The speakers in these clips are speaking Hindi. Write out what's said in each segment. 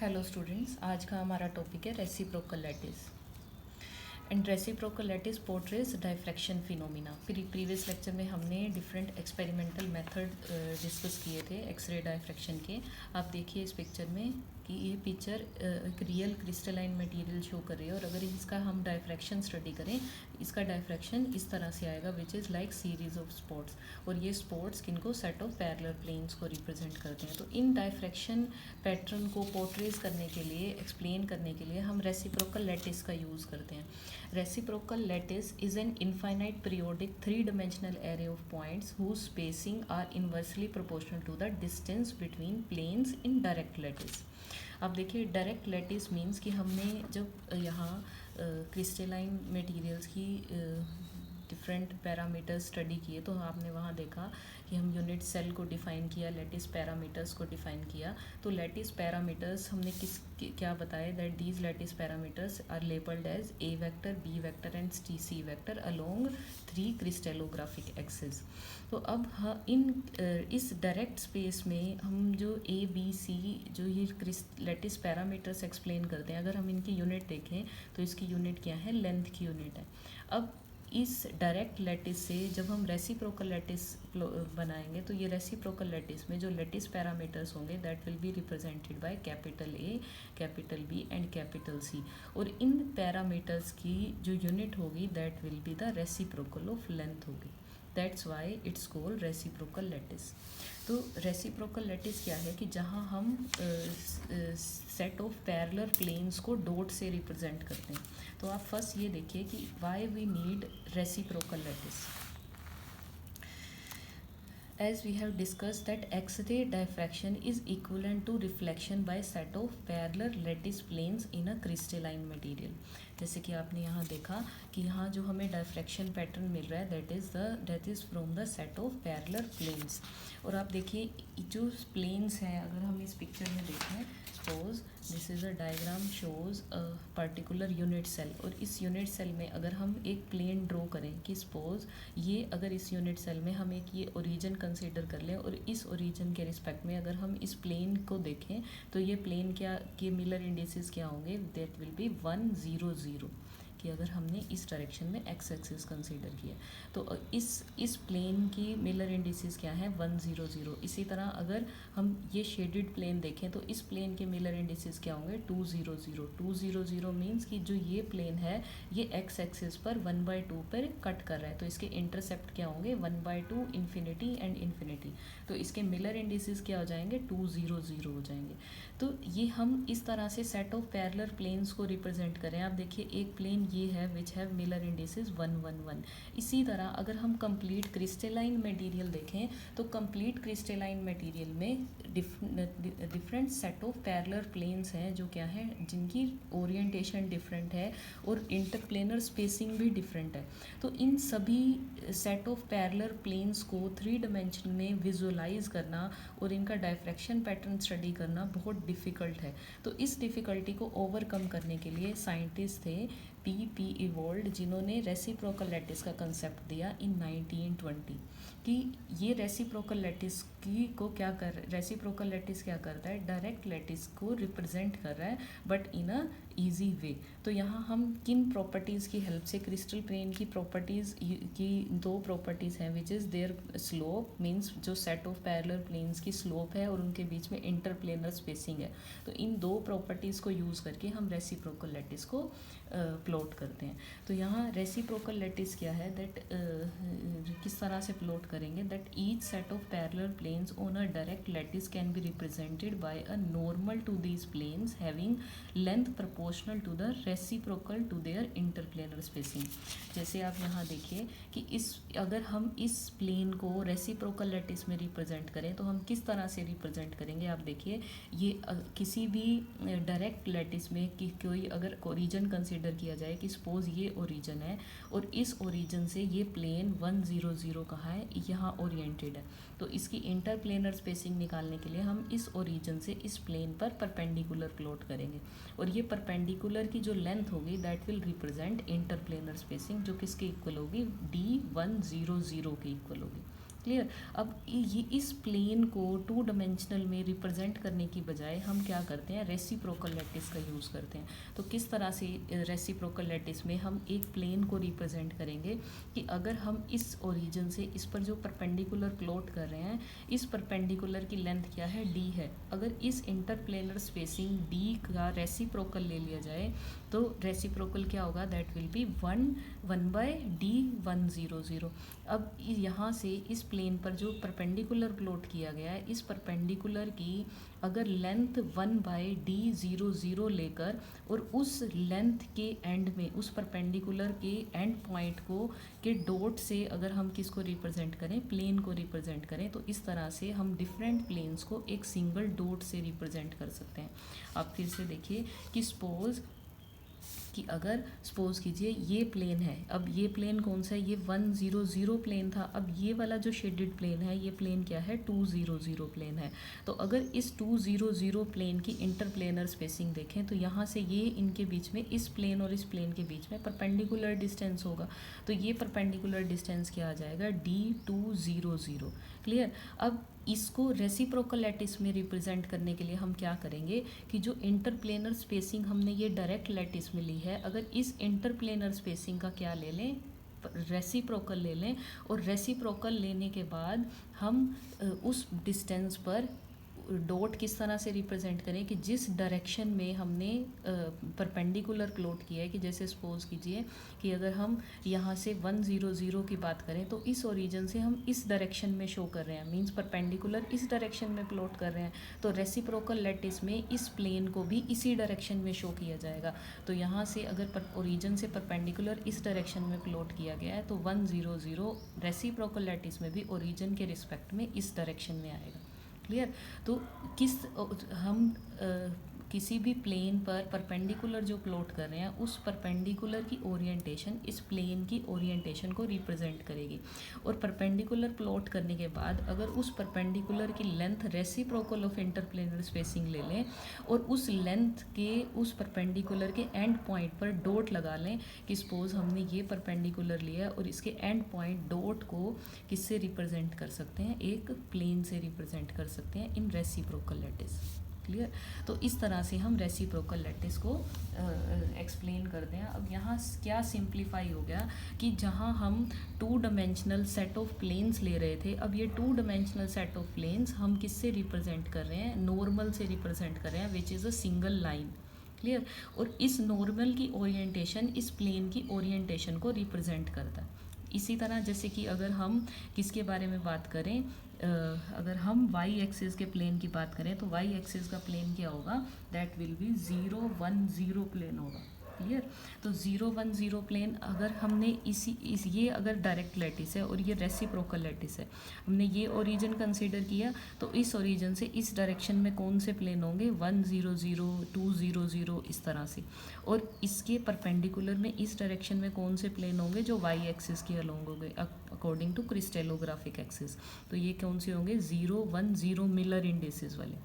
हेलो स्टूडेंट्स, आज का हमारा टॉपिक है reciprocal lattice. And reciprocal lattice portrays diffraction phenomena. Previous lecture में हमने डिफरेंट एक्सपेरिमेंटल मेथड डिस्कस किए थे एक्सरे डायफ्रैक्शन के। आप देखिए इस पिक्चर में कि ये पिक्चर एक रियल क्रिस्टलाइन मटेरियल शो कर रही है, और अगर इसका हम डायफ्रैक्शन स्टडी करें, इसका डायफ्रैक्शन इस तरह से आएगा, which is like series of spots. और ये स्पॉट्स किनको सेट ऑफ पैरेलल प्लेन्स को रिप्रेजेंट करते हैं। तो इन डायफ्रैक्शन पैटर्न को पोर्ट्रेज करने के लिए, एक्सप्लेन करने के लिए हम रेसिप्रोकल लैटिस का यूज़ करते हैं। Reciprocal lattice is an infinite periodic three-dimensional array of points whose spacing are inversely proportional to the distance between planes in direct lattice. अब देखिए डायरेक्ट लैटिस मीन्स कि हमने जब यहाँ क्रिस्टलाइन मटेरियल्स की डिफरेंट पैरामीटर्स स्टडी किए, तो आपने वहाँ देखा कि हम यूनिट सेल को डिफ़ाइन किया, लैटिस पैरामीटर्स को डिफ़ाइन किया। तो लैटिस पैरामीटर्स हमने क्या बताया, that these lattice parameters are labelled as A vector, B vector and C vector along 3 crystallographic axis. तो अब इस डायरेक्ट स्पेस में हम जो ए बी सी जो ये लैटिस पैरामीटर्स एक्सप्लेन करते हैं, अगर हम इनकी यूनिट देखें तो इसकी यूनिट क्या है, लेंथ की यूनिट है। अब इस डायरेक्ट लैटिस से जब हम रेसिप्रोकल लैटिस बनाएंगे, तो ये रेसिप्रोकल लैटिस में जो लैटिस पैरामीटर्स होंगे that will be represented by capital A, capital B and capital C. और इन पैरामीटर्स की जो यूनिट होगी that will be the reciprocal of length होगी। That's why it's called reciprocal lattice. तो रेसिप्रोकल लैटिस क्या है कि जहाँ हम सेट ऑफ पैरेलल प्लेन्स को डॉट से रिप्रेजेंट करते हैं। तो आप फर्स्ट ये देखिए कि why we need reciprocal lattice. As we have discussed that X-ray diffraction is equivalent to reflection by set of parallel lattice planes in a crystalline material. जैसे कि आपने यहाँ देखा कि यहाँ जो हमें डायफ्रैक्शन पैटर्न मिल रहा है that is from the set of parallel planes. और आप देखिए जो प्लेन्स हैं, अगर हम इस पिक्चर में देखें, suppose this is a diagram shows a particular unit cell, और इस यूनिट सेल में अगर हम एक प्लेन ड्रॉ करें कि सपोज ये, अगर इस यूनिट सेल में हम एक ये ओरिजिन कंसीडर कर लें, और इस ओरिजिन के रिस्पेक्ट में अगर हम इस प्लेन को देखें, तो ये प्लेन क्या के मिलर इंडिसेस क्या होंगे, दैट विल बी 1 0 0, कि अगर हमने इस डायरेक्शन में एक्स एक्सिस कंसीडर किया, तो इस प्लेन की मिलर इंडिसेस क्या है, 1 0 0। इसी तरह अगर हम ये शेडेड प्लेन देखें, तो इस प्लेन के मिलर इंडिसेस क्या होंगे, 2 0 0। 2 0 0 मीन्स कि जो ये प्लेन है ये एक्स एक्सिस पर 1/2 पर कट कर रहा है, तो इसके इंटरसेप्ट क्या होंगे, 1/2 इन्फिनिटी एंड इन्फिनिटी। तो इसके मिलर इंडिसेस क्या हो जाएंगे, 2 0 0 हो जाएंगे। तो ये हम इस तरह से सेट ऑफ पैरेलल प्लेन्स को रिप्रेजेंट करें। आप देखिए एक प्लेन ये है विच हैव मिलर इंडिसेस 1 1 1। इसी तरह अगर हम कंप्लीट क्रिस्टलाइन मटेरियल देखें, तो कंप्लीट क्रिस्टलाइन मटेरियल में different set of parallel planes हैं जो क्या है, जिनकी ओरिएंटेशन डिफरेंट है और इंटरप्लेनर स्पेसिंग भी डिफरेंट है। तो इन सभी सेट ऑफ पैरेलल प्लेन्स को 3 डायमेंशन में विजुअलाइज करना और इनका डायफ्रैक्शन पैटर्न स्टडी करना बहुत डिफ़िकल्ट है। तो इस डिफ़िकल्टी को ओवरकम करने के लिए साइंटिस्ट थे पी इवोल्ड, जिन्होंने रेसिप्रोकल लैटिस का कंसेप्ट दिया इन 1920, कि ये रेसिप्रोकल लैटिस रेसिप्रोकल लैटिस क्या करता है, डायरेक्ट लैटिस को रिप्रेजेंट कर रहा है but in a easy way. तो यहाँ हम किन प्रॉपर्टीज़ की हेल्प से, क्रिस्टल प्लेन की प्रॉपर्टीज़ की 2 प्रॉपर्टीज़ हैं, which is there slope, means जो सेट ऑफ पैरेलल प्लेन्स की स्लोप है और उनके बीच में इंटरप्लेनर स्पेसिंग है। तो इन 2 प्रॉपर्टीज़ को यूज़ करके हम रेसिप्रोकल लैटिस को प्लॉट करते हैं। तो यहाँ रेसिप्रोकल लैटिस क्या है, दैट किस तरह से प्लॉट करेंगे, that each set of parallel planes on a direct lattice can be represented by a normal to these planes having length proportional to the reciprocal to their interplanar spacing. जैसे आप यहाँ देखिए कि अगर हम इस प्लेन को रेसिप्रोकल लैटिस में रिप्रेजेंट करें, तो हम किस तरह से रिप्रेजेंट करेंगे। आप देखिए ये किसी भी डायरेक्ट लैटिस में कि कोई अगर ओरिजिन कंसीडर किया जाए कि सपोज ये ओरिजिन है और इस ओरिजिन से ये प्लेन 1 0 0 कहाँ है, यहाँ ओरिएंटेड है, तो इसकी इंटरप्लेनर स्पेसिंग निकालने के लिए हम इस ओरिजिन से इस प्लेन पर परपेंडिकुलर प्लॉट करेंगे, और ये परपेंडिकुलर की जो लेंथ होगी that will represent interplanar spacing, जो किसके इक्वल होगी, D 1 0 0 के इक्वल होगी। क्लियर। अब ये इस प्लेन को टू डायमेंशनल में रिप्रेजेंट करने की बजाय हम क्या करते हैं, रेसिप्रोकल लैटिस का यूज़ करते हैं। तो किस तरह से रेसिप्रोकल लैटिस में हम एक प्लेन को रिप्रेजेंट करेंगे कि अगर हम इस ओरिजिन से इस पर जो परपेंडिकुलर प्लॉट कर रहे हैं, इस परपेंडिकुलर की लेंथ क्या है, डी है। अगर इस इंटरप्लेनर स्पेसिंग डी का रेसिप्रोकल ले लिया जाए तो रेसिप्रोकल क्या होगा, दैट विल बी 1/D100। अब यहाँ से इस प्लेन पर जो परपेंडिकुलर प्लॉट किया गया है, इस परपेंडिकुलर की अगर लेंथ 1/D00 लेकर और उस लेंथ के एंड में, उस परपेंडिकुलर के एंड पॉइंट को के डॉट से अगर हम किसको रिप्रेजेंट करें, प्लेन को रिप्रेजेंट करें, तो इस तरह से हम डिफरेंट प्लेन्स को एक सिंगल डॉट से रिप्रेजेंट कर सकते हैं। आप फिर से देखिए कि सपोज कि अगर सपोज कीजिए ये प्लेन है, अब ये प्लेन कौन सा है, ये 100 प्लेन था। अब ये वाला जो शेडेड प्लेन है, ये प्लेन क्या है, 200 प्लेन है। तो अगर इस 200 प्लेन की इंटरप्लेनर स्पेसिंग देखें तो यहाँ से ये इनके बीच में, इस प्लेन और इस प्लेन के बीच में परपेंडिकुलर डिस्टेंस होगा। तो ये परपेंडिकुलर डिस्टेंस क्या आ जाएगा, D200। क्लियर। अब इसको रेसिप्रोकल लैटिस में रिप्रेजेंट करने के लिए हम क्या करेंगे कि जो इंटरप्लेनर स्पेसिंग हमने ये डायरेक्ट लैटिस में ली है, अगर इस इंटरप्लेनर स्पेसिंग का क्या ले लें, रेसिप्रोकल ले लें, और रेसिप्रोकल लेने के बाद हम उस डिस्टेंस पर डॉट किस तरह से रिप्रेजेंट करें कि जिस डायरेक्शन में हमने परपेंडिकुलर प्लॉट किया है, कि जैसे सपोज कीजिए कि अगर हम यहाँ से 100 की बात करें तो इस ओरिजिन से हम इस डायरेक्शन में शो कर रहे हैं, मींस परपेंडिकुलर इस डायरेक्शन में प्लॉट कर रहे हैं, तो रेसिप्रोकल लैटिस में इस प्लेन को भी इसी डायरेक्शन में शो किया जाएगा। तो यहाँ से अगर ओरिजिन से परपेंडिकुलर इस डायरेक्शन में प्लॉट किया गया है तो 100 रेसिप्रोकल लैटिस में भी ओरिजिन के रिस्पेक्ट में इस डायरेक्शन में आएगा। क्लियर। तो हम किसी भी प्लेन पर परपेंडिकुलर जो प्लॉट कर रहे हैं, उस परपेंडिकुलर की ओरिएंटेशन इस प्लेन की ओरिएंटेशन को रिप्रेजेंट करेगी। और परपेंडिकुलर प्लॉट करने के बाद अगर उस परपेंडिकुलर की length reciprocal of interplanar spacing ले लें और उस लेंथ के उस परपेंडिकुलर के एंड पॉइंट पर डॉट लगा लें, कि सपोज हमने ये परपेंडिकुलर लिया और इसके एंड पॉइंट डॉट को किससे रिप्रेजेंट कर सकते हैं, एक प्लेन से रिप्रेजेंट कर सकते हैं इन रेसिप्रोकल लैटिस। क्लियर। तो इस तरह से हम रेसिप्रोकल लैटिस को एक्सप्लेन करते हैं। अब यहाँ क्या सिंप्लीफाई हो गया कि जहाँ हम two dimensional set of planes ले रहे थे, अब ये two dimensional set of planes हम किससे रिप्रेजेंट कर रहे हैं, नॉर्मल से रिप्रेजेंट कर रहे हैं, which is a single line. Clear. और इस नॉर्मल की ओरिएंटेशन इस प्लेन की ओरिएंटेशन को रिप्रेजेंट करता है। इसी तरह जैसे कि अगर हम किसके बारे में बात करें, अगर हम वाई एक्सिस के प्लेन की बात करें तो वाई एक्सिस का प्लेन क्या होगा, दैट विल बी 010 प्लेन होगा। क्लियर। तो 010 प्लेन अगर हमने ये अगर डायरेक्ट लैटिस है और ये रेसिप्रोकल लैटिस है, हमने ये ओरिजिन कंसीडर किया, तो इस ओरिजिन से इस डायरेक्शन में कौन से प्लेन होंगे, 100 200 इस तरह से। और इसके परपेंडिकुलर में इस डायरेक्शन में कौन से प्लेन होंगे, जो वाई एक्सिस के अलोंग होंगे अकॉर्डिंग टू क्रिस्टेलोग्राफिक एक्सिस। तो ये कौन से होंगे, 010 मिलर इंडिसेस वाले।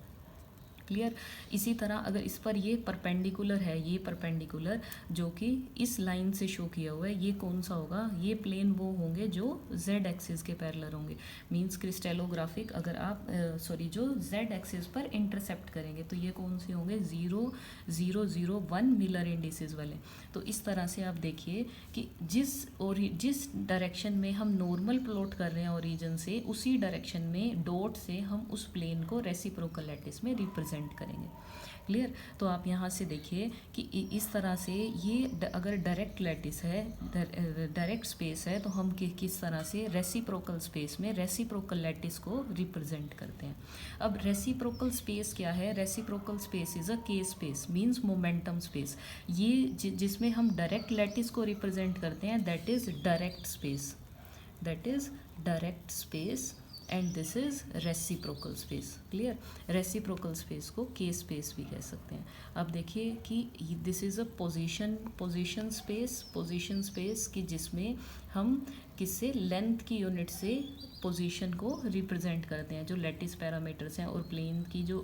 क्लियर। इसी तरह अगर इस पर ये परपेंडिकुलर है, ये परपेंडिकुलर जो कि इस लाइन से शो किया हुआ है, ये कौन सा होगा, ये प्लेन वो होंगे जो जेड एक्सिस के पैरेलल होंगे, मींस क्रिस्टेलोग्राफिक अगर आप जो जेड एक्सिस पर इंटरसेप्ट करेंगे तो ये कौन से होंगे, 001 मिलर इंडिसेस वाले। तो इस तरह से आप देखिए कि जिस डायरेक्शन में हम नॉर्मल प्लॉट कर रहे हैं ओरिजिन से, उसी डायरेक्शन में डॉट से हम उस प्लेन को रेसिप्रोकल लैटिस में रिप्रेजेंट करेंगे। क्लियर। तो आप यहाँ से देखिए कि इस तरह से ये अगर डायरेक्ट लैटिस है, डायरेक्ट स्पेस है, तो हम किस तरह से रेसिप्रोकल स्पेस में रेसिप्रोकल लैटिस को रिप्रेजेंट करते हैं। अब रेसिप्रोकल स्पेस क्या है, रेसिप्रोकल स्पेस इज अ के स्पेस, मींस मोमेंटम स्पेस। ये जिसमें हम डायरेक्ट लैटिस को रिप्रेजेंट करते हैं, that is direct space, that is direct space and this is reciprocal space. Clear? Reciprocal space को के स्पेस भी कह सकते हैं। अब देखिए कि this is a position space कि जिसमें हम किससे लेंथ की यूनिट से पोजीशन को रिप्रेजेंट करते हैं। जो लैटिस पैरामीटर्स हैं और प्लेन की जो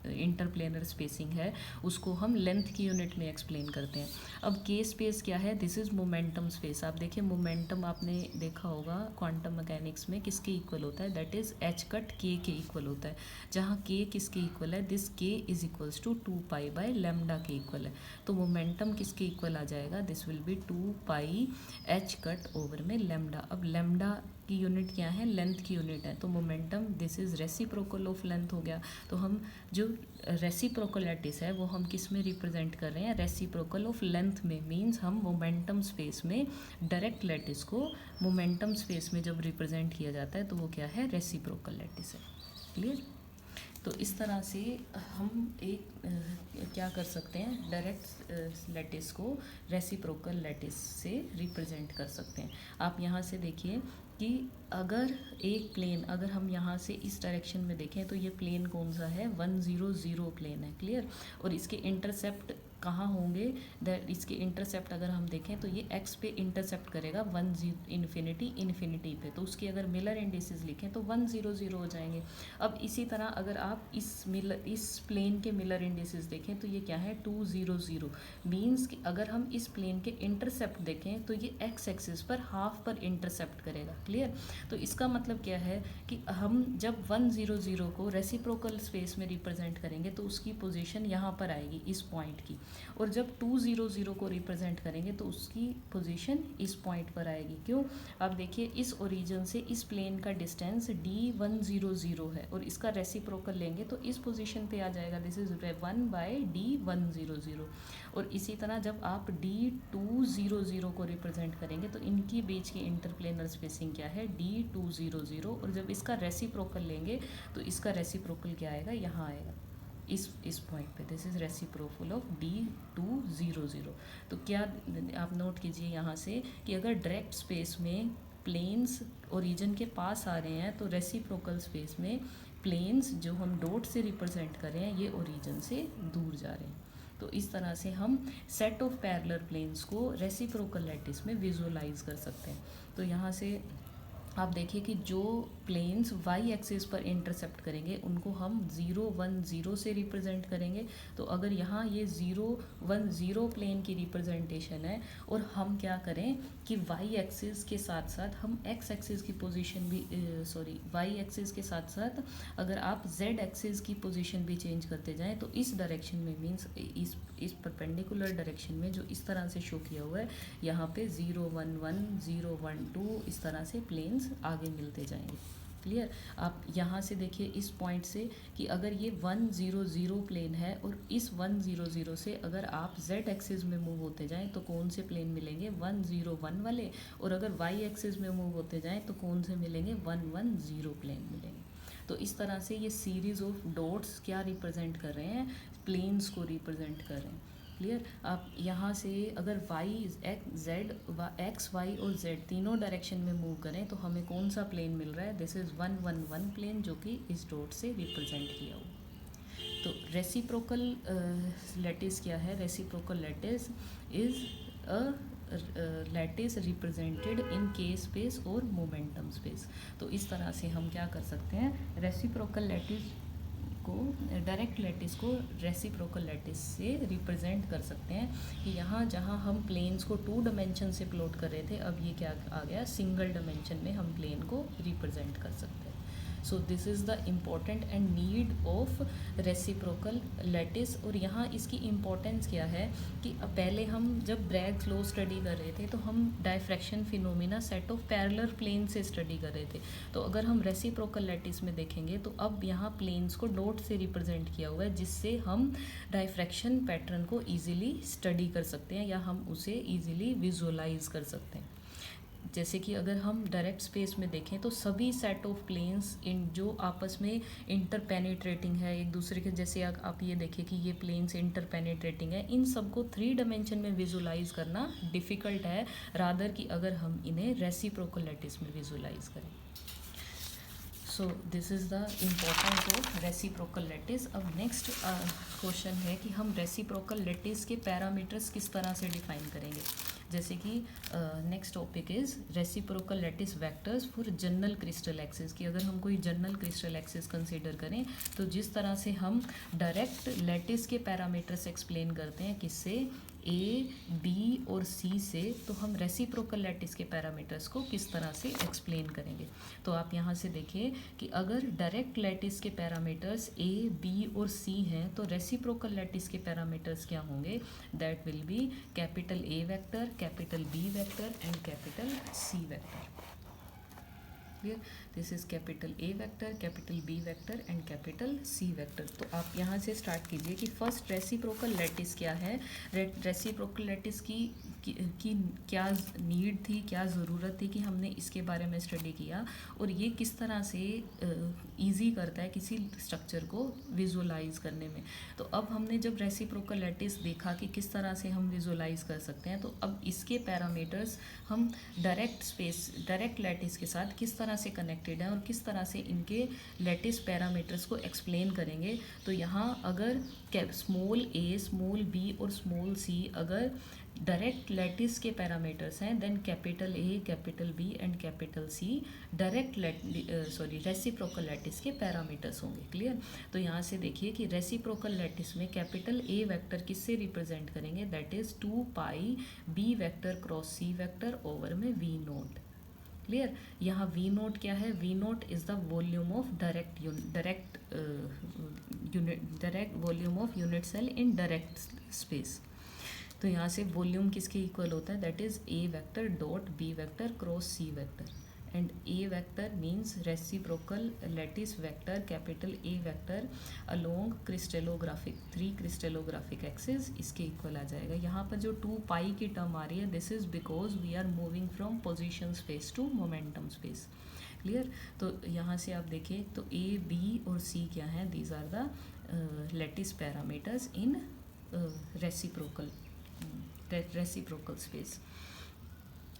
इंटरप्लेनर स्पेसिंग है उसको हम लेंथ की यूनिट में एक्सप्लेन करते हैं। अब के स्पेस क्या है? This is momentum space. आप देखिए मोमेंटम आपने देखा होगा क्वांटम मैकेनिक्स में किसके इक्वल होता है? दैट इज एच कट के इक्वल होता है। जहाँ के किसके इक्वल है? दिस के इज इक्वल्स टू 2π/λ के इक्वल है। तो मोमेंटम किसके इक्वल आ जाएगा? This will be 2π H cut over में लैम्डा। अब लैम्डा की यूनिट क्या है? लेंथ की यूनिट है। तो momentum this is reciprocal of length हो गया। तो हम जो रेसिप्रोकल लैटिस है वो हम किस में रिप्रेजेंट कर रहे हैं? रेसिप्रोकल ऑफ लेंथ में। मींस हम मोमेंटम स्पेस में डायरेक्ट लैटिस को मोमेंटम स्पेस में जब रिप्रेजेंट किया जाता है तो वो क्या है? रेसिप्रोकल लैटिस है। क्लियर? तो इस तरह से हम एक क्या कर सकते हैं? डायरेक्ट लैटिस को रेसिप्रोकल लैटिस से रिप्रेजेंट कर सकते हैं। आप यहाँ से देखिए कि अगर एक प्लेन, अगर हम यहाँ से इस डायरेक्शन में देखें तो ये प्लेन कौन सा है? 100 प्लेन है। क्लियर? और इसके इंटरसेप्ट कहाँ होंगे? दैट इसके इंटरसेप्ट अगर हम देखें तो ये एक्स पे इंटरसेप्ट करेगा 10 इन्फिनिटी पे। तो उसकी अगर मिलर इंडिसेस लिखें तो 100 हो जाएंगे। अब इसी तरह अगर आप इस प्लेन के मिलर इंडिसेस देखें तो ये क्या है? 200। मीन्स कि अगर हम इस प्लेन के इंटरसेप्ट देखें तो ये एक्स एक्सिस पर हाफ पर इंटरसेप्ट करेगा। क्लियर? तो इसका मतलब क्या है कि हम जब 100 को रेसिप्रोकल स्पेस में रिप्रेजेंट करेंगे तो उसकी पोजीशन यहाँ पर आएगी इस पॉइंट की, और जब 200 को रिप्रेजेंट करेंगे तो उसकी पोजीशन इस पॉइंट पर आएगी। क्यों? आप देखिए इस ओरिजिन से इस प्लेन का डिस्टेंस D100 है और इसका रेसिप्रोकल लेंगे तो इस पोजीशन पे आ जाएगा। This is 1/D100। और इसी तरह जब आप D200 को रिप्रेजेंट करेंगे तो इनकी बीच की इंटरप्लेनर स्पेसिंग क्या है? D200। और जब इसका रेसिप्रोकल लेंगे तो इसका रेसिप्रोकल क्या आएगा? यहाँ आएगा इस पॉइंट पे। This is reciprocal of D200। तो क्या आप नोट कीजिए यहाँ से कि अगर डायरेक्ट स्पेस में प्लेन्स ओरिजिन के पास आ रहे हैं तो रेसिप्रोकल स्पेस में प्लेन्स जो हम डॉट से रिप्रेजेंट कर रहे हैं ये ओरिजिन से दूर जा रहे हैं। तो इस तरह से हम सेट ऑफ पैरेलल प्लेन्स को रेसिप्रोकल लैटिस में विजुअलाइज कर सकते हैं। तो यहाँ से आप देखिए कि जो प्लेन्स वाई एक्सिस पर इंटरसेप्ट करेंगे उनको हम 010 से रिप्रेजेंट करेंगे। तो अगर यहाँ ये 010 प्लेन की रिप्रेजेंटेशन है और हम क्या करें कि वाई एक्सिस के साथ साथ हम एक्स एक्सिस की पोजीशन भी वाई एक्सिस के साथ साथ अगर आप जेड एक्सिस की पोजीशन भी चेंज करते जाएं तो इस डायरेक्शन में मीन्स इस परपेंडिकुलर डायरेक्शन में जो इस तरह से शो किया हुआ है यहाँ पे 011 012 इस तरह से प्लेन्स आगे मिलते जाएंगे। क्लियर? आप यहाँ से देखिए इस पॉइंट से कि अगर ये 100 प्लेन है और इस 100 से अगर आप z एक्सिस में मूव होते जाएं तो कौन से प्लेन मिलेंगे? 101 वाले। और अगर y एक्सिस में मूव होते जाएं तो कौन से मिलेंगे? 110 प्लेन मिलेंगे। तो इस तरह से ये सीरीज ऑफ डॉट्स क्या रिप्रेजेंट कर रहे हैं? प्लेन्स को रिप्रेजेंट कर रहे हैं। क्लियर? आप यहाँ से अगर एक्स वाई और जेड तीनों डायरेक्शन में मूव करें तो हमें कौन सा प्लेन मिल रहा है? दिस इज़ 111 प्लेन जो कि इस डॉट से रिप्रेजेंट किया हुआ। तो रेसिप्रोकल लैटिस क्या है? Reciprocal lattice is a lattice represented in के स्पेस और मोमेंटम स्पेस। तो इस तरह से हम क्या कर सकते हैं? रेसिप्रोकल लैटिस को डायरेक्ट लैटिस को रेसिप्रोकल लैटिस से रिप्रेजेंट कर सकते हैं कि यहाँ जहाँ हम प्लेन्स को 2 डायमेंशन से प्लॉट कर रहे थे अब ये क्या आ गया? सिंगल डायमेंशन में हम प्लेन को रिप्रेजेंट कर सकते हैं। So this is the important and need of reciprocal lattice. और यहाँ इसकी इम्पोर्टेंस क्या है कि पहले हम जब ब्रैग्स लॉ स्टडी कर रहे थे तो हम diffraction phenomena set of parallel plane से स्टडी कर रहे थे। तो अगर हम रेसिप्रोकल लैटिस में देखेंगे तो अब यहाँ प्लेन्स को डॉट से रिप्रेजेंट किया हुआ है जिससे हम डायफ्रैक्शन पैटर्न को ईजिली स्टडी कर सकते हैं या हम उसे ईजिली विजुअलाइज कर सकते हैं। जैसे कि अगर हम डायरेक्ट स्पेस में देखें तो सभी सेट ऑफ प्लेन्स इन जो आपस में इंटरपेनिट्रेटिंग है एक दूसरे के, जैसे आप ये देखें कि ये प्लेन्स इंटरपेनिट्रेटिंग है, इन सबको 3 डायमेंशन में विजुलाइज करना डिफ़िकल्ट है रादर कि अगर हम इन्हें रेसिप्रोकल लैटिस में विजुलाइज करें। So this is the importance of reciprocal lattice. अब नेक्स्ट क्वेश्चन है कि हम रेसिप्रोकल लैटिस के पैरामीटर्स किस तरह से डिफाइन करेंगे। जैसे कि next topic is reciprocal lattice vectors for general crystal axis. कि अगर हम कोई जनरल क्रिस्टल एक्सिस कंसीडर करें तो जिस तरह से हम डायरेक्ट लैटिस के पैरामीटर्स एक्सप्लेन करते हैं किससे, ए बी और सी से, तो हम रेसिप्रोकल लैटिस के पैरामीटर्स को किस तरह से एक्सप्लेन करेंगे। तो आप यहाँ से देखिए कि अगर डायरेक्ट लैटिस के पैरामीटर्स ए बी और सी हैं तो रेसिप्रोकल लैटिस के पैरामीटर्स क्या होंगे, that will be capital A vector, capital B vector and capital C vector. Clear, this is capital A vector, capital B vector and capital C vector. तो आप यहाँ से स्टार्ट कीजिए कि फर्स्ट रेसिप्रोकल लैटिस क्या है, रेसिप्रोकल लैटिस की क्या नीड थी, क्या ज़रूरत थी कि हमने इसके बारे में स्टडी किया, और ये किस तरह से इजी करता है किसी स्ट्रक्चर को विजुअलाइज करने में। तो अब हमने जब रेसिप्रोकल लैटिस देखा कि किस तरह से हम विजुअलाइज कर सकते हैं, तो अब इसके पैरामीटर्स हम डायरेक्ट लैटिस के साथ किस तरह से कनेक्टेड है और किस तरह से इनके लैटिस पैरामीटर्स को एक्सप्लेन करेंगे। तो यहाँ अगर स्मॉल ए, स्मॉल बी और स्मॉल सी अगर डायरेक्ट लैटिस के पैरामीटर्स हैं, then capital A, capital B and capital C direct reciprocal lattice के पैरामीटर्स होंगे। क्लियर, तो यहाँ से देखिए कि रेसिप्रोकल लैटिस में कैपिटल ए वेक्टर किससे रिप्रेजेंट करेंगे, that is 2 pi B vector cross C vector over में वी नोट। क्लियर, यहाँ वी नोट क्या है, V naught is the volume of direct volume of unit cell in direct space. तो यहाँ से वॉल्यूम किसके इक्वल होता है, that is A vector dot B vector cross C vector, and A vector means reciprocal lattice vector capital A vector along crystallographic 3 crystallographic axis, इसके इक्वल आ जाएगा। यहाँ पर जो 2 पाई की टर्म आ रही है, this is because we are moving from position space to momentum space. Clear, तो यहाँ से आप देखें तो ए बी और सी क्या है, these are the lattice parameters in reciprocal space.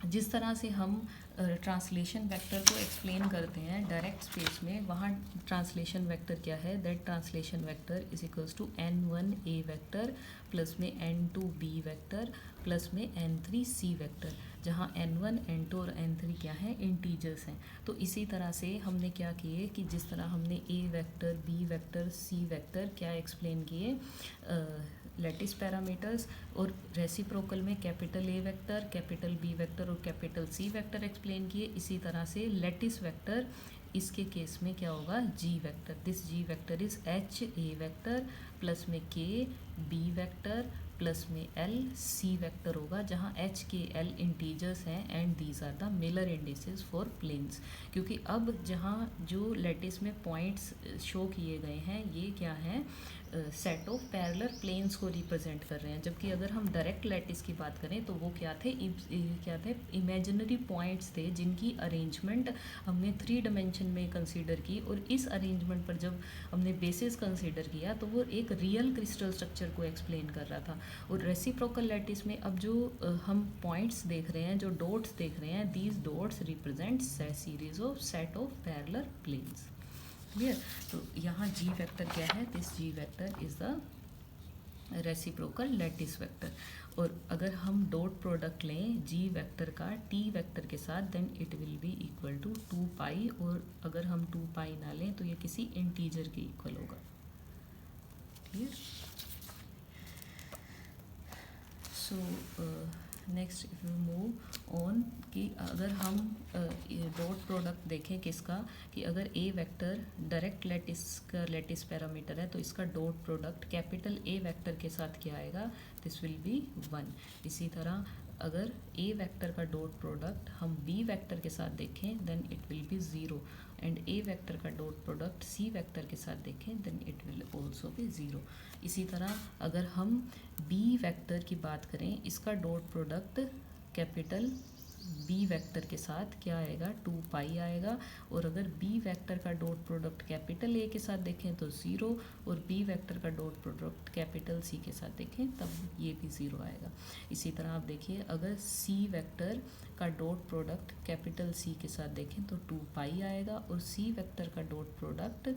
जिस तरह से हम ट्रांसलेशन वेक्टर को एक्सप्लेन करते हैं डायरेक्ट स्पेस में, वहाँ ट्रांसलेशन वेक्टर क्या है, that translation vector is equals to n1 A vector plus में n2 बी वेक्टर प्लस में n3 सी वेक्टर, जहाँ n1 n2 और n3 क्या है, इंटीजर्स हैं। तो इसी तरह से हमने क्या किए कि जिस तरह हमने A vector, B vector, C vector क्या एक्सप्लेन किए, लैटिस पैरामीटर्स, और रेसिप्रोकल में capital A vector, capital B vector और कैपिटल सी वेक्टर एक्सप्लेन किए। इसी तरह से लैटिस वेक्टर, इसके केस में क्या होगा, G vector, this G vector is H A vector plus में के बी वेक्टर प्लस में एल सी वेक्टर होगा, जहाँ एच के एल इंटीजर्स हैं and these are the Miller indices for planes. क्योंकि अब जहाँ जो लैटिस में पॉइंट्स शो किए गए हैं, ये क्या है, सेट ऑफ पैरेलल प्लेन्स को रिप्रेजेंट कर रहे हैं, जबकि अगर हम डायरेक्ट लैटिस की बात करें तो वो क्या थे, इमेजिनरी पॉइंट्स थे जिनकी अरेंजमेंट हमने 3 डायमेंशन में कंसीडर की, और इस अरेंजमेंट पर जब हमने बेसिस कंसीडर किया तो वो एक रियल क्रिस्टल स्ट्रक्चर को एक्सप्लेन कर रहा था। और रेसिप्रोकल लैटिस में अब जो हम पॉइंट्स देख रहे हैं, जो डॉट्स देख रहे हैं, these dots represent series of set of parallel planes. Clear, तो यहाँ जी वेक्टर क्या है, this G vector is the reciprocal lattice vector. और अगर हम डॉट प्रोडक्ट लें जी वेक्टर का टी वेक्टर के साथ, then it will be equal to 2 pi, और अगर हम 2 पाई ना लें तो ये किसी इंटीजर के इक्वल होगा। Clear, so next if you move on, कि अगर हम डॉट प्रोडक्ट देखें किसका, कि अगर ए वेक्टर डायरेक्ट लैटिस का लैटिस पैरामीटर है तो इसका dot product capital A vector के साथ क्या आएगा, दिस विल बी 1। इसी तरह अगर ए वेक्टर का डॉट प्रोडक्ट हम बी वेक्टर के साथ देखें, then it will be 0, and A vector का डॉट प्रोडक्ट सी वेक्टर के साथ देखें, then it will also be 0। इसी तरह अगर हम बी वेक्टर की बात करें, इसका dot product capital B vector के साथ क्या आएगा, 2 पाई आएगा। और अगर बी वेक्टर का डॉट प्रोडक्ट कैपिटल ए के साथ देखें तो 0, और बी वेक्टर का डॉट प्रोडक्ट कैपिटल सी के साथ देखें तब ये भी 0 आएगा। इसी तरह आप देखिए, अगर सी वेक्टर का डॉट प्रोडक्ट कैपिटल सी के साथ देखें तो 2 पाई आएगा, और सी वेक्टर का dot product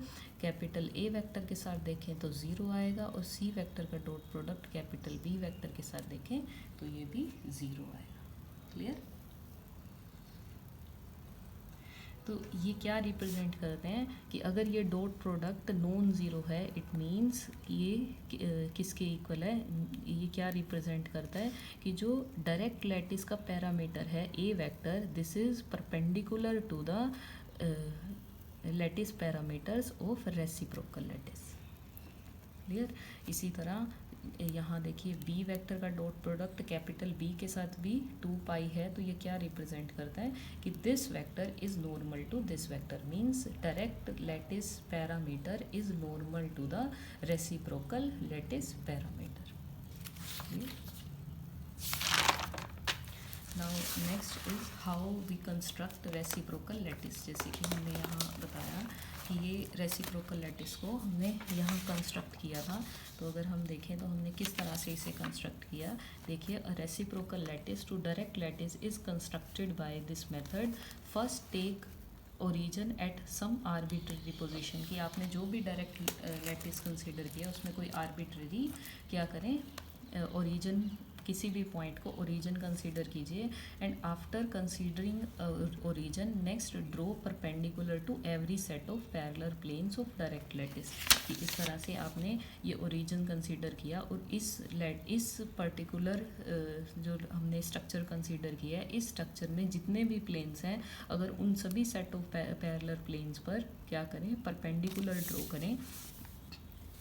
capital A vector के साथ देखें तो 0 आएगा, और सी वेक्टर का dot product capital B vector के साथ देखें तो ये भी 0 आएगा। क्लियर? तो ये क्या रिप्रेजेंट करते हैं कि अगर ये डॉट प्रोडक्ट नॉन ज़ीरो है, इट मीन्स ये किसके इक्वल है, ये क्या रिप्रेजेंट करता है कि जो डायरेक्ट लैटिस का पैरामीटर है A vector, this is perpendicular to the lattice parameters of reciprocal lattice. Clear? इसी तरह यहाँ देखिए, बी वेक्टर का डॉट प्रोडक्ट कैपिटल बी के साथ भी 2 पाई है, तो ये क्या रिप्रेजेंट करता है कि this vector is normal to this vector, means direct lattice parameter is normal to the reciprocal lattice parameter. Now next is how we construct reciprocal lattice. जैसे कि हमने यहाँ बताया कि ये रेसिप्रोकल लैटिस को हमने यहाँ कंस्ट्रक्ट किया था, तो अगर हम देखें तो हमने किस तरह से इसे कंस्ट्रक्ट किया। देखिए, a reciprocal lattice to direct lattice is constructed by this method. First take origin at some arbitrary position, कि आपने जो भी डायरेक्ट लैटिस कंसीडर किया उसमें कोई आर्बिट्रेरी क्या करें, ओरिजिन, किसी भी पॉइंट को ओरिजिन कंसीडर कीजिए, and after considering origin next draw perpendicular to every set of parallel planes of direct lattice. कि इस तरह से आपने ये ओरिजिन कंसीडर किया, और इस पर्टिकुलर जो हमने स्ट्रक्चर कंसीडर किया है, इस स्ट्रक्चर में जितने भी प्लेन्स हैं, अगर उन सभी सेट ऑफ पैरेलल प्लेन्स पर क्या करें, परपेंडिकुलर ड्रॉ करें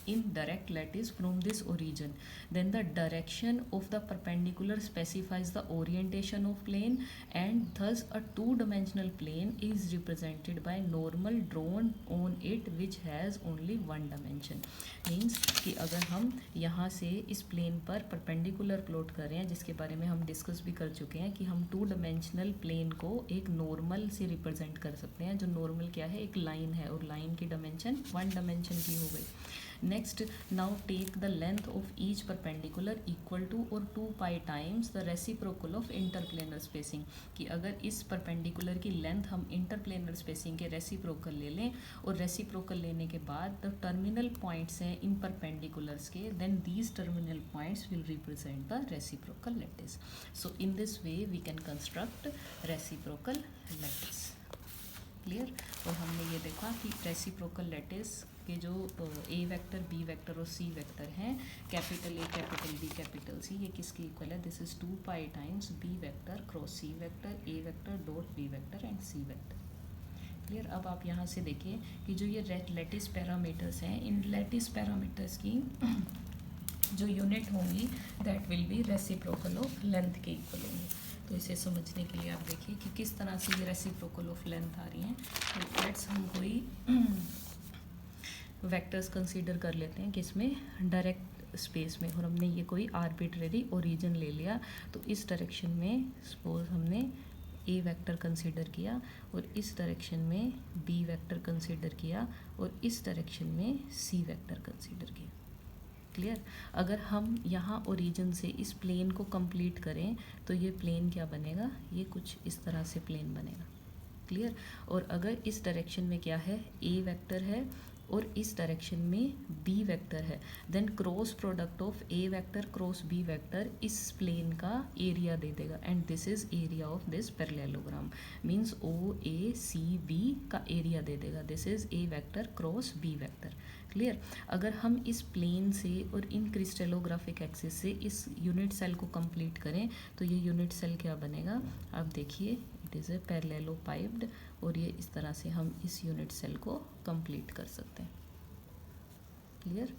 in direct lattice from this origin, then the direction of the perpendicular specifies the orientation of plane, and thus a two-dimensional plane is represented by normal drawn on it which has only one dimension। Means कि अगर हम यहाँ से इस प्लेन पर परपेंडिकुलर प्लॉट कर रहे हैं, जिसके बारे में हम डिस्कस भी कर चुके हैं कि हम 2 डायमेंशनल प्लेन को एक नॉर्मल से रिप्रेजेंट कर सकते हैं, जो नॉर्मल क्या है, एक लाइन है, और लाइन की डायमेंशन 1 डायमेंशन की हो गई। Next, now take the length of each perpendicular equal to और 2 pi times the reciprocal of interplanar spacing. कि अगर इस परपेंडिकुलर की लेंथ हम इंटरप्लेनर स्पेसिंग के रेसिप्रोकल ले लें, और रेसिप्रोकल लेने के बाद द टर्मिनल पॉइंट्स हैं इन परपेंडिकुलर्स के, then these terminal points will represent the reciprocal lattice. So in this way we can construct reciprocal lattice. Clear? और हमने ये देखा कि रेसिप्रोकल लैटिस के जो ए वेक्टर, बी वेक्टर और सी वेक्टर हैं, capital A capital B capital C, ये किसके इक्वल है, this is 2 pi times B vector cross C vector, A vector dot B vector and C vector. Clear? अब आप यहाँ से देखिए कि जो ये लैटिस पैरामीटर्स हैं, इन लैटिस पैरामीटर्स की जो यूनिट होंगी that will B reciprocal of length के इक्वल होंगी। तो इसे समझने के लिए आप देखिए कि किस तरह से ये रेसिप्रोकल ऑफ लेंथ आ रही हैं। तो लेट्स हम कोई वेक्टर्स कंसीडर कर लेते हैं किसमें, डायरेक्ट स्पेस में, और हमने ये कोई आर्बिट्रेरी ओरिजिन ले लिया। तो इस डायरेक्शन में सपोज हमने ए वेक्टर कंसीडर किया, और इस डायरेक्शन में बी वेक्टर कंसीडर किया, और इस डायरेक्शन में सी वेक्टर कंसीडर किया। क्लियर? अगर हम यहाँ ओरिजिन से इस प्लेन को कंप्लीट करें तो ये प्लेन क्या बनेगा, ये कुछ इस तरह से प्लेन बनेगा। क्लियर? और अगर इस डायरेक्शन में क्या है, ए वेक्टर है, और इस डायरेक्शन में बी वेक्टर है, then cross product of A vector cross B vector इस प्लेन का एरिया दे देगा, and this is area of this parallelogram, means O A C B का एरिया दे देगा, this is A vector cross B vector. Clear? अगर हम इस प्लेन से और इन क्रिस्टलोग्राफिक एक्सिस से इस यूनिट सेल को कंप्लीट करें तो ये यूनिट सेल क्या बनेगा, आप देखिए, इट इज़ ए पैरेललोपाइप्ड, और ये इस तरह से हम इस यूनिट सेल को कंप्लीट कर सकते हैं। क्लियर?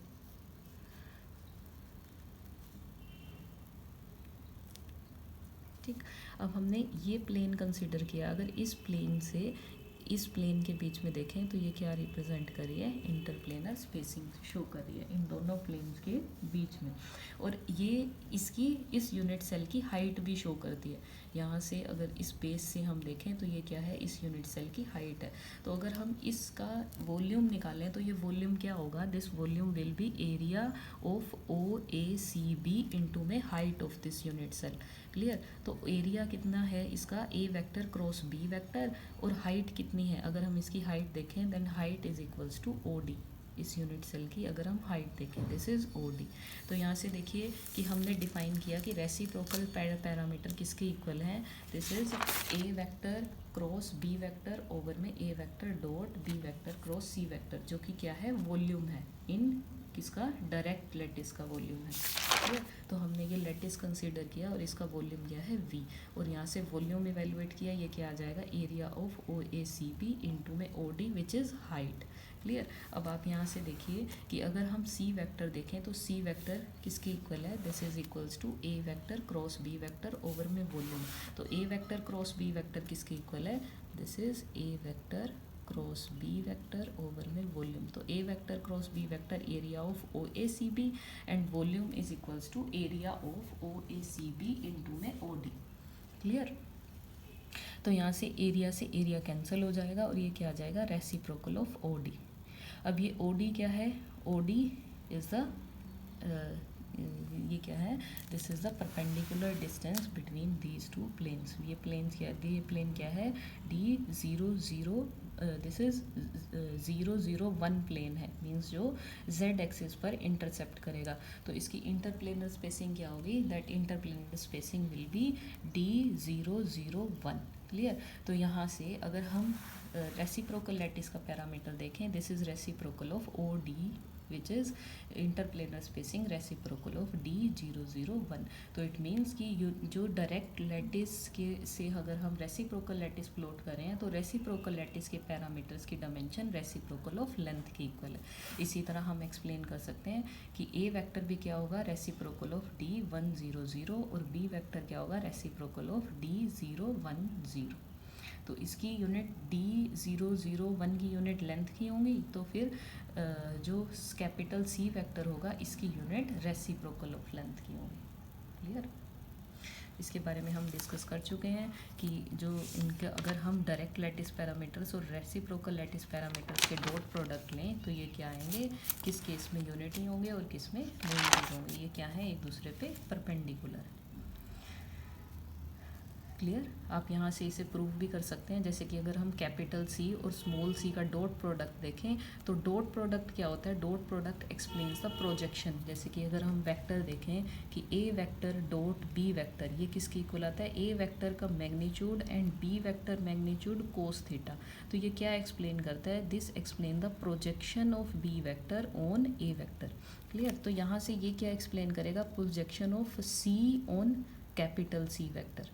ठीक, अब हमने ये प्लेन कंसीडर किया, अगर इस प्लेन से इस प्लेन के बीच में देखें तो ये क्या रिप्रेजेंट कर रही है, इंटरप्लेनर स्पेसिंग शो कर रही है इन दोनों प्लेन्स के बीच में। और ये इसकी इस यूनिट सेल की हाइट भी शो करती है। यहाँ से अगर इस बेस से हम देखें तो ये क्या है, इस यूनिट सेल की हाइट है। तो अगर हम इसका वॉल्यूम निकालें तो ये वॉल्यूम क्या होगा, this volume will be area of OACB into में height of this unit cell. Clear. तो एरिया कितना है इसका, A vector cross B vector, और हाइट कितनी है, अगर हम इसकी हाइट देखें then height is equals to OD। इस यूनिट सेल की अगर हम हाइट देखें दिस इज OD। तो यहाँ से देखिए कि हमने डिफाइन किया कि रेसिप्रोकल पैरामीटर किसके इक्वल है, this is A vector cross B vector over में A vector dot B vector cross C vector, जो कि क्या है, वॉल्यूम है इन किसका, डायरेक्ट लैटिस का वॉल्यूम है। ठीक है। तो हमने ये लैटिस कंसीडर किया और इसका वॉल्यूम क्या है V, और यहाँ से वॉल्यूम इवेलुएट किया, ये क्या आ जाएगा, एरिया ऑफ OACB इंटू में OD which is height. Clear. अब आप यहाँ से देखिए कि अगर हम C वेक्टर देखें तो C वेक्टर किसके इक्वल है, this is equals to A vector cross B vector over में वॉल्यूम। तो A vector cross B vector किसके इक्वल है, this is A vector cross B vector over में वॉल्यूम। तो A vector cross B vector area of OACB and volume is equals to area of OACB into में OD। क्लियर। तो यहाँ से एरिया कैंसिल हो जाएगा और ये क्या आ जाएगा, रेसिप्रोकल ऑफ OD। अब ये OD क्या है, OD इज़ द ये क्या है, this is the perpendicular distance between these two planes. ये प्लेन्स क्या, ये प्लेन क्या है, D00, दिस इज 001 प्लेन है, मीन्स जो Z एक्सिस पर इंटरसेप्ट करेगा। तो इसकी इंटरप्लेनर स्पेसिंग क्या होगी, that interplanar spacing will be D001। Clear. तो यहाँ से अगर हम रेसिप्रोकल लैटिस का पैरामीटर देखें, this is reciprocal of OD which is interplanar spacing reciprocal of D001। तो इट मीन्स कि जो डायरेक्ट लैटिस के से अगर हम रेसिप्रोकल लैटिस प्लॉट करें हैं तो रेसिप्रोकल लैटिस के पैरामीटर्स की डायमेंशन रेसिप्रोकल ऑफ लेंथ के इक्वल है। इसी तरह हम एक्सप्लेन कर सकते हैं कि A वेक्टर भी क्या होगा, रेसिप्रोकल ऑफ D100 और B वेक्टर क्या होगा, रेसिप्रोकल ऑफ D010। तो इसकी यूनिट D001 की यूनिट लेंथ की होंगी, तो फिर जो कैपिटल C वेक्टर होगा इसकी यूनिट रेसिप्रोकल ऑफ लेंथ की होगी। क्लियर। इसके बारे में हम डिस्कस कर चुके हैं कि जो इनके अगर हम डायरेक्ट लैटिस पैरामीटर्स और रेसिप्रोकल लैटिस पैरामीटर्स के डॉट प्रोडक्ट लें तो ये क्या आएंगे, किस केस में यूनिटी होंगे और किस में यूनिटी होंगे, ये क्या है, एक दूसरे पे परपेंडिकुलर। क्लियर। आप यहाँ से इसे प्रूव भी कर सकते हैं, जैसे कि अगर हम कैपिटल C और स्मॉल c का डॉट प्रोडक्ट देखें तो डॉट प्रोडक्ट क्या होता है, dot product explains the projection. जैसे कि अगर हम वेक्टर देखें कि A vector dot B vector, ये किसके इक्वल आता है, A वेक्टर का magnitude and B vector magnitude cos theta. तो ये क्या एक्सप्लेन करता है, this explain the projection of B vector on A vector. Clear. तो यहाँ से ये क्या एक्सप्लेन करेगा, projection of C on capital C vector.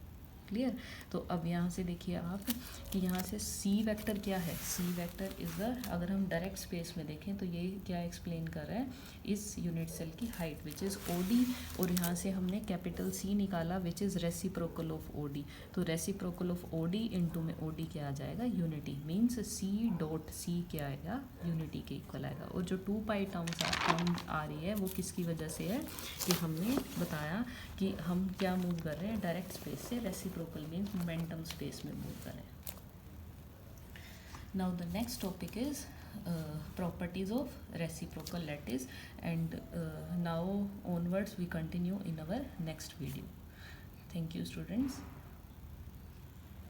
Clear. तो अब यहाँ से देखिए आप कि यहाँ से C वेक्टर क्या है, C वेक्टर इज़ द, अगर हम डायरेक्ट स्पेस में देखें तो ये क्या एक्सप्लेन कर रहा है, इस यूनिट सेल की हाइट विच इज़ OD, और यहाँ से हमने कैपिटल C निकाला which is reciprocal of OD। तो रेसिप्रोकल ऑफ OD इंटू में OD क्या आ जाएगा, unity, means C dot C क्या आएगा, यूनिटी के इक्वल आएगा। और जो 2 पाई टर्म आ रही है वो किसकी वजह से है, कि हमने बताया कि हम क्या मूव कर रहे हैं, डायरेक्ट स्पेस से रेसिप्रोकल मीन्स मोमेंटम स्पेस में मूव कर रहे हैं। Now the next topic is properties of reciprocal lattice, and now onwards we continue in our next video. Thank you students.